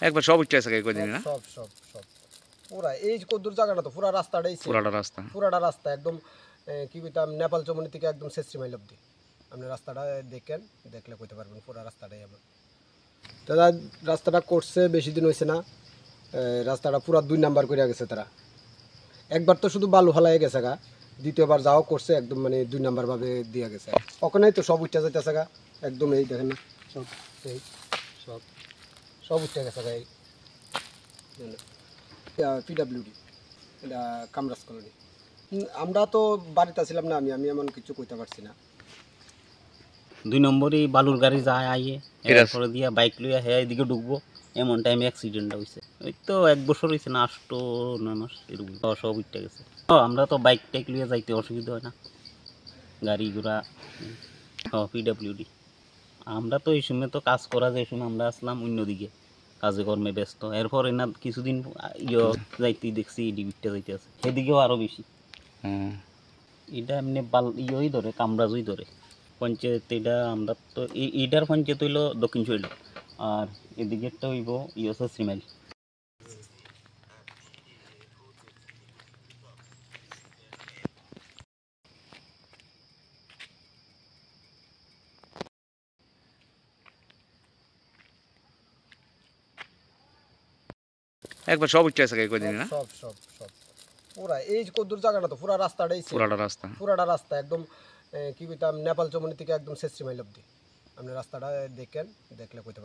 একবার সব উঠে আছে কয়দিন না? সব সব সব পুরা এই যে কদ্দুর জায়গাটা তো পুরা রাস্তাটাই পুরাটা রাস্তা একদম কি কইতাম নেপাল চমনি থেকে একদম শেষরি মাইল অব্দি আপনি রাস্তাটা দেখেন দেখলে কইতে পারবেন পুরা রাস্তাটাই আমার তারা রাস্তাটা করছে বেশি দিন হয়েছে না রাস্তাটা পুরা 2 নাম্বার করে গেছে তারা একবার তো শুধু বালু ফালাই গেছে গা দ্বিতীয়বার যাও করছে একদম মানে 2 নাম্বার ভাবে দিয়ে গেছে ওখানেই তো সব উঠে যাইতেছে গা একদম এই দেখেন না সব এই সব সব উঠে গেছে গা এই পিডাব্লিউডি এটা কামরাজ কলোনি আমরা তো বাড়িতে ছিলাম না আমি এমন কিছু কইতে পারছি না 2 নম্বরই বালুর গাড়ি যায় আইয়ে এরপরে দিয়া বাইক লইয়া হ্যাঁ এদিকে ঢুকবো এমন টাইমে অ্যাক্সিডেন্ট হয়েছে ওই তো 1 বছর হয়েছে না 8-9 মাস এরকম সব উঠে গেছে আমরা তো বাইক টাইক লইয়া যাইতে অসুবিধা হয় না গাড়ি ঘোড়া পিডাব্লিউডি আমরা তো এই সময় তো কাজ করা যায় সময় আমরা আসলাম অন্যদিকে কাজে কর্মে ব্যস্ত এরপর না কিছুদিন যাইতে দেখছি ডিবিটটা যাইতে আছে সেদিকেও আরও বেশি এটা এমনি ইয়েই ধরে কামরাজই ধরে পঞ্চায়েত এটা আমরা তো এইটার পঞ্চায়েত হইল দক্ষিণ শৈল আর এদিকেরটা হইব ইয়েছে শ্রীমাইল একবার সব উঠে আছে কয়দিন না? সব সব সব পুরা এই যে কদ্দুর জায়গাটা তো পুরা রাস্তাটাই পুরাটা রাস্তা একদম কি কইতাম নেপাল চমনি থেকে একদম শেষরি মাইল অব্দি আপনি রাস্তাটা দেখেন দেখলে কইতে